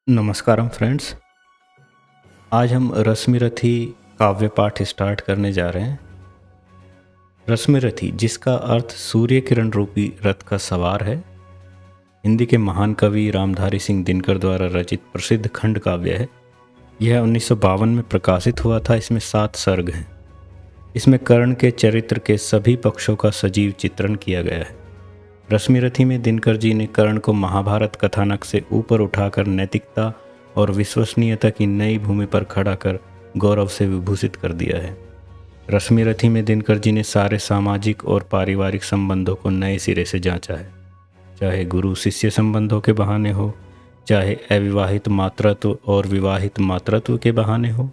नमस्कारम friends. आज हम रश्मिरथी काव्य पाठ स्टार्ट करने जा रहे हैं। रश्मिरथी, जिसका अर्थ सूर्य किरण रूपी रथ का सवार है, हिंदी के महान कवि रामधारी सिंह दिनकर द्वारा रचित प्रसिद्ध खंड काव्य है। यह 1952 में प्रकाशित हुआ था। इसमें 7 सर्ग हैं। इसमें कर्ण के चरित्र के सभी पक्षों का सजीव चित्रण किया गया है। रश्मिरथी में दिनकर जी ने कर्ण को महाभारत कथानक से ऊपर उठाकर नैतिकता और विश्वसनीयता की नई भूमि पर खड़ा कर गौरव से विभूषित कर दिया है। रश्मिरथी में दिनकर जी ने सारे सामाजिक और पारिवारिक संबंधों को नए सिरे से जांचा है, चाहे गुरु शिष्य संबंधों के बहाने हो, चाहे अविवाहित मातृत्व और विवाहित मातृत्व के बहाने हो,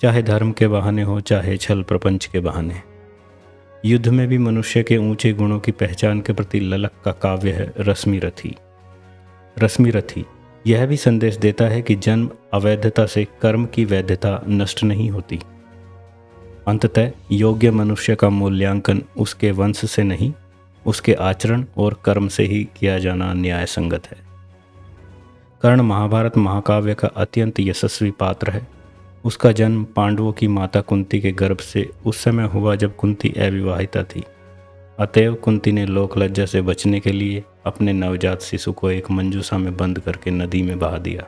चाहे धर्म के बहाने हो, चाहे छल प्रपंच के बहाने। युद्ध में भी मनुष्य के ऊंचे गुणों की पहचान के प्रति ललक का काव्य है रश्मिरथी। रश्मिरथी यह भी संदेश देता है कि जन्म अवैधता से कर्म की वैधता नष्ट नहीं होती। अंततः योग्य मनुष्य का मूल्यांकन उसके वंश से नहीं, उसके आचरण और कर्म से ही किया जाना न्याय संगत है। कर्ण महाभारत महाकाव्य का अत्यंत यशस्वी पात्र है। उसका जन्म पांडवों की माता कुंती के गर्भ से उस समय हुआ जब कुंती अविवाहिता थी। अतएव कुंती ने लोक लज्जा से बचने के लिए अपने नवजात शिशु को एक मंजूषा में बंद करके नदी में बहा दिया।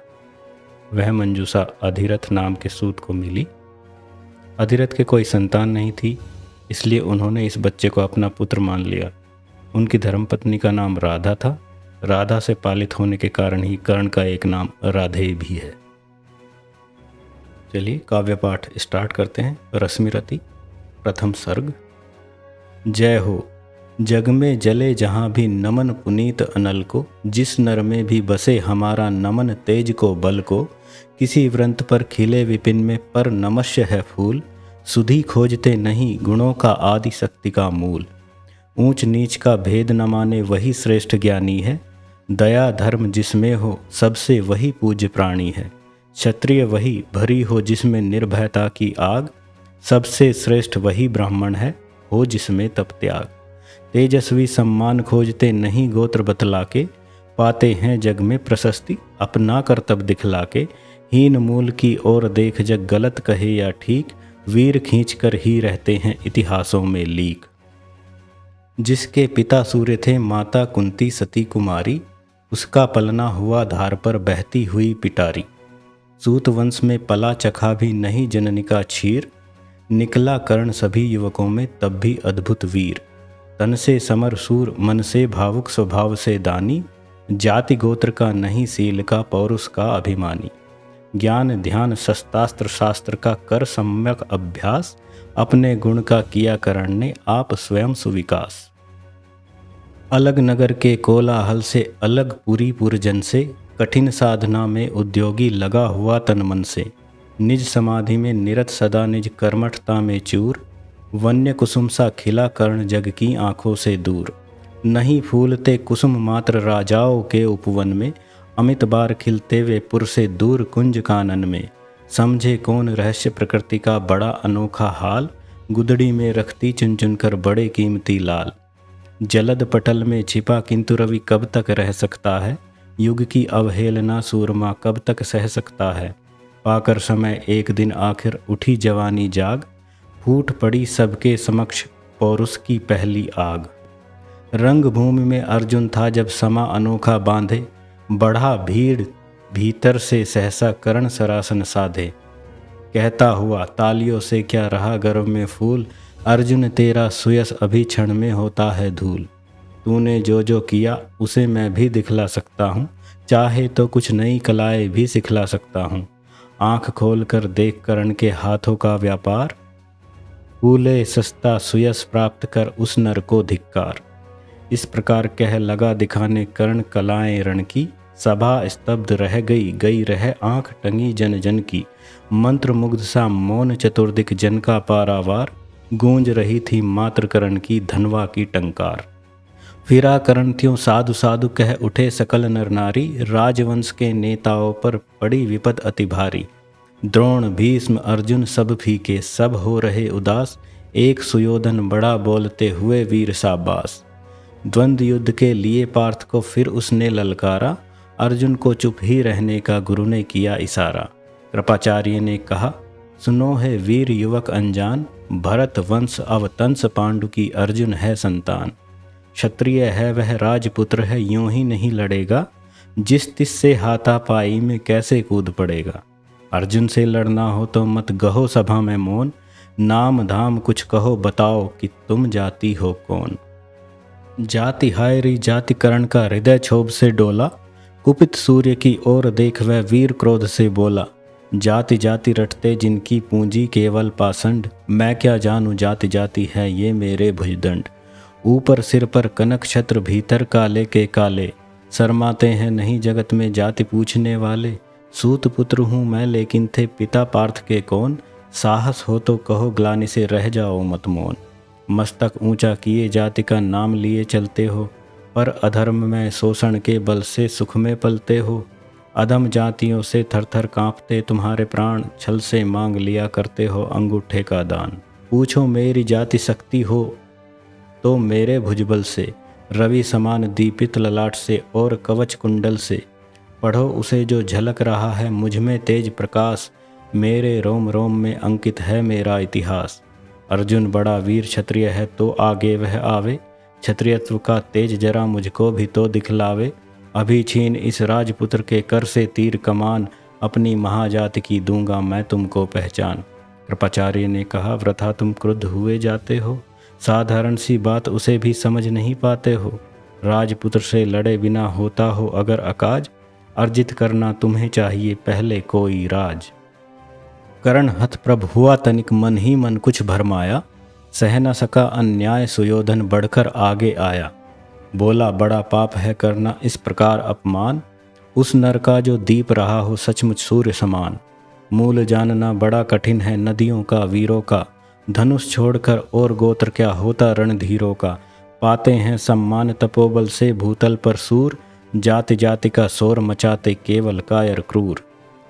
वह मंजूषा अधिरथ नाम के सूत को मिली। अधिरथ के कोई संतान नहीं थी, इसलिए उन्होंने इस बच्चे को अपना पुत्र मान लिया। उनकी धर्मपत्नी का नाम राधा था। राधा से पालित होने के कारण ही कर्ण का एक नाम राधेय भी है। चलिए काव्य पाठ स्टार्ट करते हैं। रश्मिरथी, प्रथम सर्ग। जय हो जग में जले जहाँ भी नमन पुनीत अनल को, जिस नर में भी बसे हमारा नमन तेज को बल को। किसी व्रंत पर खिले विपिन में पर नमस्य है फूल, सुधि खोजते नहीं गुणों का आदि शक्ति का मूल। ऊंच नीच का भेद न माने वही श्रेष्ठ ज्ञानी है, दया धर्म जिसमें हो सबसे वही पूज्य प्राणी है। क्षत्रिय वही भरी हो जिसमें निर्भयता की आग, सबसे श्रेष्ठ वही ब्राह्मण है हो जिसमें तप त्याग। तेजस्वी सम्मान खोजते नहीं गोत्र बतला के, पाते हैं जग में प्रशस्ति अपना करतब दिखला के। हीन मूल की ओर देख जग गलत कहे या ठीक, वीर खींच कर ही रहते हैं इतिहासों में लीक। जिसके पिता सूर्य थे माता कुंती सती कुमारी, उसका पलना हुआ धार पर बहती हुई पिटारी। सूत वंश में पला चखा भी नहीं जननी का क्षीर, निकला कर्ण सभी युवकों में तब भी अद्भुत वीर। तन से समर सूर मन से भावुक स्वभाव से दानी, जाति गोत्र का नहीं सील का पौरुष का अभिमानी। ज्ञान ध्यान शस्त्रास्त्र शास्त्र का कर सम्यक अभ्यास, अपने गुण का किया कर्ण ने आप स्वयं सुविकास। अलग नगर के कोलाहल से अलग पुरी पुरजन से, कठिन साधना में उद्योगी लगा हुआ तन मन से। निज समाधि में निरत सदा निज कर्मठता में चूर, वन्य कुसुम सा खिला कर्ण जग की आंखों से दूर। नहीं फूलते कुसुम मात्र राजाओं के उपवन में, अमित बार खिलते वे पुर से दूर कुंज कानन में। समझे कौन रहस्य प्रकृति का बड़ा अनोखा हाल, गुदड़ी में रखती चुन चुन कर बड़े कीमती लाल। जलद पटल में छिपा किंतु रवि कब तक रह सकता है, युग की अवहेलना सूरमा कब तक सह सकता है। पाकर समय एक दिन आखिर उठी जवानी जाग, फूट पड़ी सबके समक्ष पौरुष की पहली आग। रंग भूमि में अर्जुन था जब समा अनोखा बांधे, बढ़ा भीड़ भीतर से सहसा कर्ण सरासन साधे। कहता हुआ तालियों से क्या रहा गर्व में फूल, अर्जुन तेरा सुयस अभी क्षण में होता है धूल। तूने जो जो किया उसे मैं भी दिखला सकता हूँ, चाहे तो कुछ नई कलाएं भी सिखला सकता हूँ। आँख खोल कर देख कर्ण के हाथों का व्यापार, फूले सस्ता सुयस प्राप्त कर उस नर को धिक्कार। इस प्रकार कह लगा दिखाने कर्ण कलाएं रण की, सभा स्तब्ध रह गई गई रह आँख टंगी जन जन की। मंत्र मुग्ध सा मौन चतुर्दिक जन का पारावार, गूंज रही थी मात्र कर्ण की धनवा की टंकार। फिरा कर्ण त्यों साधु साधु कह उठे सकल नर नारी, राजवंश के नेताओं पर पड़ी विपद अति भारी। द्रोण भीष्म अर्जुन सब फीके सब हो रहे उदास, एक सुयोधन बड़ा बोलते हुए वीर शाबाश। द्वंद्व युद्ध के लिए पार्थ को फिर उसने ललकारा, अर्जुन को चुप ही रहने का गुरु ने किया इशारा। कृपाचार्य ने कहा, सुनो है वीर युवक अनजान, भरत वंश अवतंस पांडु की अर्जुन है संतान। क्षत्रिय है वह राजपुत्र है, यूं ही नहीं लड़ेगा, जिस तिस से हाथापाई में कैसे कूद पड़ेगा। अर्जुन से लड़ना हो तो मत गहो सभा में मौन, नाम धाम कुछ कहो बताओ कि तुम जाति हो कौन। जाति हाय री जाति करण का हृदय क्षोभ से डोला, कुपित सूर्य की ओर देख वह वीर क्रोध से बोला। जाति जाति रटते जिनकी पूंजी केवल पाषंड, मैं क्या जानूं जाति जाति है ये मेरे भुजदंड। ऊपर सिर पर कनक छत्र भीतर काले के काले, शर्माते हैं नहीं जगत में जाति पूछने वाले। सूत पुत्र हूँ मैं लेकिन थे पिता पार्थ के कौन, साहस हो तो कहो ग्लानि से रह जाओ मत मौन। मस्तक ऊंचा किए जाति का नाम लिए चलते हो, पर अधर्म में शोषण के बल से सुख में पलते हो। अधम जातियों से थर थर कांपते तुम्हारे प्राण, छल से मांग लिया करते हो अंगूठे का दान। पूछो मेरी जाति शक्ति हो तो मेरे भुजबल से, रवि समान दीपित ललाट से और कवच कुंडल से। पढ़ो उसे जो झलक रहा है मुझ में तेज प्रकाश, मेरे रोम रोम में अंकित है मेरा इतिहास। अर्जुन बड़ा वीर क्षत्रिय है तो आगे वह आवे, क्षत्रियत्व का तेज जरा मुझको भी तो दिखलावे। अभी छीन इस राजपुत्र के कर से तीर कमान, अपनी महाजाति की दूंगा मैं तुमको पहचान। कृपाचार्य ने कहा, वृथा तुम क्रुद्ध हुए जाते हो, साधारण सी बात उसे भी समझ नहीं पाते हो। राजपुत्र से लड़े बिना होता हो अगर अकाज, अर्जित करना तुम्हें चाहिए पहले कोई राज। कर्ण हतप्रभ हुआ तनिक मन ही मन कुछ भरमाया, सह न सका अन्याय सुयोधन बढ़कर आगे आया। बोला बड़ा पाप है करना इस प्रकार अपमान, उस नर का जो दीप रहा हो सचमुच सूर्य समान। मूल जानना बड़ा कठिन है नदियों का वीरों का, धनुष छोड़कर और गोत्र क्या होता रणधीरों का। पाते हैं सम्मान तपोबल से भूतल पर सूर, जाति जाति का शोर मचाते केवल कायर क्रूर।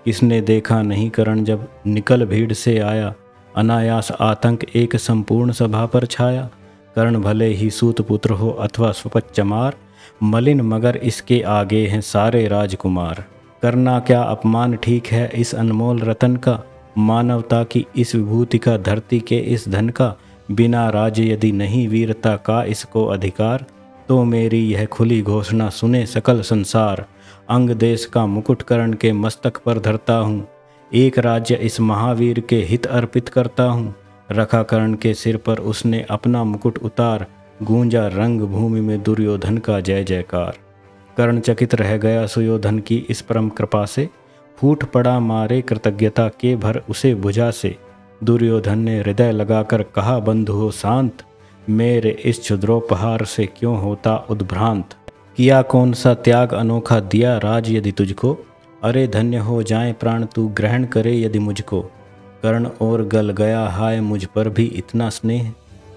किसने देखा नहीं करण जब निकल भीड़ से आया, अनायास आतंक एक संपूर्ण सभा पर छाया। कर्ण भले ही सूत पुत्र हो अथवा स्वपच चमार, मलिन मगर इसके आगे हैं सारे राजकुमार। करना क्या अपमान ठीक है इस अनमोल रतन का, मानवता की इस विभूति का धरती के इस धन का। बिना राज यदि नहीं वीरता का इसको अधिकार, तो मेरी यह खुली घोषणा सुने सकल संसार। अंग देश का मुकुट कर्ण के मस्तक पर धरता हूँ, एक राज्य इस महावीर के हित अर्पित करता हूँ। रखा कर्ण के सिर पर उसने अपना मुकुट उतार, गूंजा रंग भूमि में दुर्योधन का जय जयकार। कर्ण चकित रह गया सुयोधन की इस परम कृपा से, फूट पड़ा मारे कृतज्ञता के भर उसे भुजा से। दुर्योधन ने हृदय लगाकर कहा बंधु हो शांत, मेरे इस क्षुद्रोपहार से क्यों होता उद्भ्रांत। किया कौन सा त्याग अनोखा दिया राज यदि तुझको, अरे धन्य हो जाए प्राण तू ग्रहण करे यदि मुझको। कर्ण और गल गया हाय मुझ पर भी इतना स्नेह,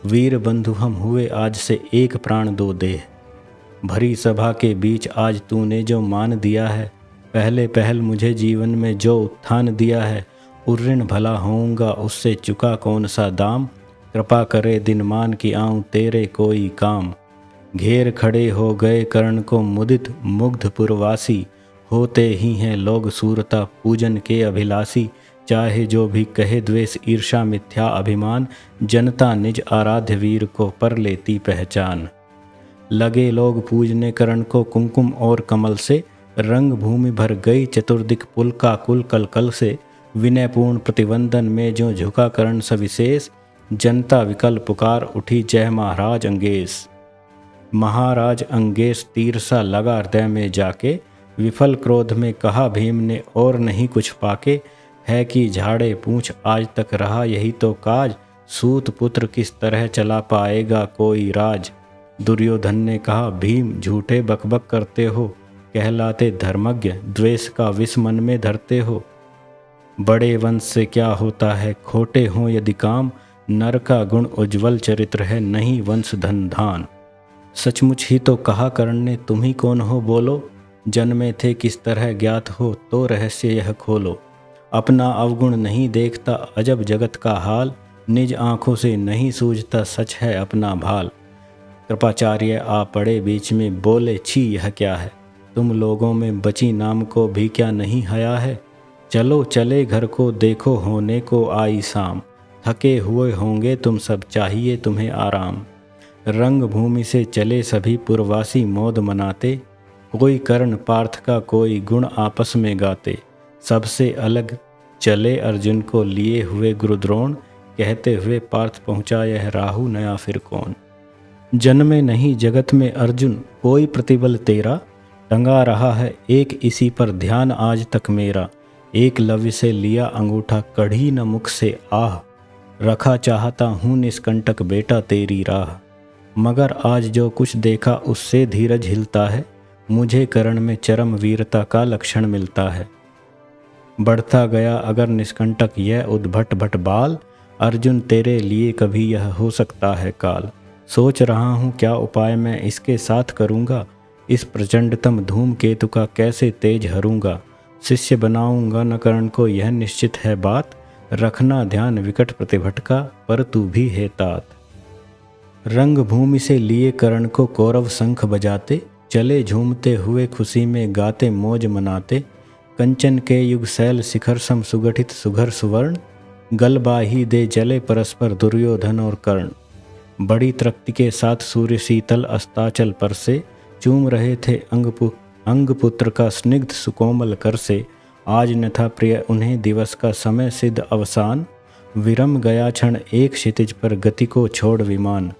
वीर बंधु हम हुए आज से एक प्राण दो देह। भरी सभा के बीच आज तूने जो मान दिया है, पहले पहल मुझे जीवन में जो उत्थान दिया है। उर्ऋण भला होऊंगा उससे चुका कौन सा दाम, कृपा करे दिन मान की आऊँ तेरे कोई काम। घेर खड़े हो गए कर्ण को मुदित मुग्ध पुरवासी, होते ही हैं लोग सूरता पूजन के अभिलाषी। चाहे जो भी कहे द्वेष ईर्षा मिथ्या अभिमान, जनता निज आराध्य वीर को पर लेती पहचान। लगे लोग पूजने कर्ण को कुमकुम और कमल से, रंग भूमि भर गई चतुर्दिक पुल का कुल कलकल से। विनयपूर्ण प्रतिवंदन में जो झुका कर्ण सविशेष, जनता विकल पुकार उठी जय महाराज अंगेश। महाराज अंगेश तीर सा लगा हृदय में जाके, विफल क्रोध में कहा भीम ने और नहीं कुछ पाके। है कि झाड़े पूछ आज तक रहा यही तो काज, सूत पुत्र किस तरह चला पाएगा कोई राज। दुर्योधन ने कहा भीम झूठे बकबक करते हो, कहलाते धर्मज्ञ द्वेष का विष मन में धरते हो। बड़े वंश से क्या होता है खोटे हों यदि काम, नर का गुण उज्ज्वल चरित्र है नहीं वंश धन धान। सचमुच ही तो कहा कर्ण ने तुम ही कौन हो बोलो, जन्मे थे किस तरह ज्ञात हो तो रहस्य यह खोलो। अपना अवगुण नहीं देखता अजब जगत का हाल, निज आँखों से नहीं सूझता सच है अपना भाल। कृपाचार्य आ पड़े बीच में बोले छी यह क्या है, तुम लोगों में बची नाम को भी क्या नहीं हया है। चलो चले घर को देखो होने को आई शाम, थके हुए होंगे तुम सब चाहिए तुम्हें आराम। रंग भूमि से चले सभी पुरवासी मौज मनाते, कोई कर्ण पार्थ का कोई गुण आपस में गाते। सबसे अलग चले अर्जुन को लिए हुए गुरुद्रोण, कहते हुए पार्थ पहुँचा यह राहु नया फिर कौन। जन्मे नहीं जगत में अर्जुन कोई प्रतिबल तेरा, टंगा रहा है एक इसी पर ध्यान आज तक मेरा। एकलव्य से लिया अंगूठा कढ़ी न मुख से आह, रखा चाहता हूँ निष्कंटक बेटा तेरी राह। मगर आज जो कुछ देखा उससे धीरज हिलता है, मुझे कर्ण में चरम वीरता का लक्षण मिलता है। बढ़ता गया अगर निष्कंटक यह उद्भट भट बाल, अर्जुन तेरे लिए कभी यह हो सकता है काल। सोच रहा हूँ क्या उपाय मैं इसके साथ करूँगा, इस प्रचंडतम धूमकेतु का कैसे तेज हरूँगा। शिष्य बनाऊँगा न कर्ण को यह निश्चित है बात, रखना ध्यान विकट प्रतिभट का पर तू भी है तात। रंग भूमि से लिए कर्ण को कौरव शंख बजाते, चले झूमते हुए खुशी में गाते मौज मनाते। कंचन के युग शैल शिखर सम सुगठित सुघर सुवर्ण, गलबाही दे जले परस्पर दुर्योधन और कर्ण। बड़ी तृप्ति के साथ सूर्य शीतल अस्ताचल पर से, चूम रहे थे अंगपुत्र का स्निग्ध सुकोमल कर से। आज न था प्रिय उन्हें दिवस का समय सिद्ध अवसान, विरम गया क्षण एक क्षितिज पर गति को छोड़ विमान।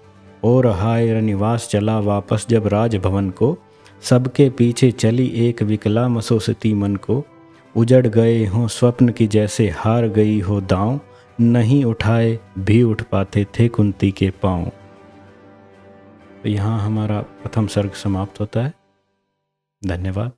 और हाय निवास चला वापस जब राजभवन को, सबके पीछे चली एक विकला मसोसती मन को। उजड़ गए हों स्वप्न की जैसे हार गई हो दांव, नहीं उठाए भी उठ पाते थे कुंती के पांव। तो यहाँ हमारा प्रथम सर्ग समाप्त होता है। धन्यवाद।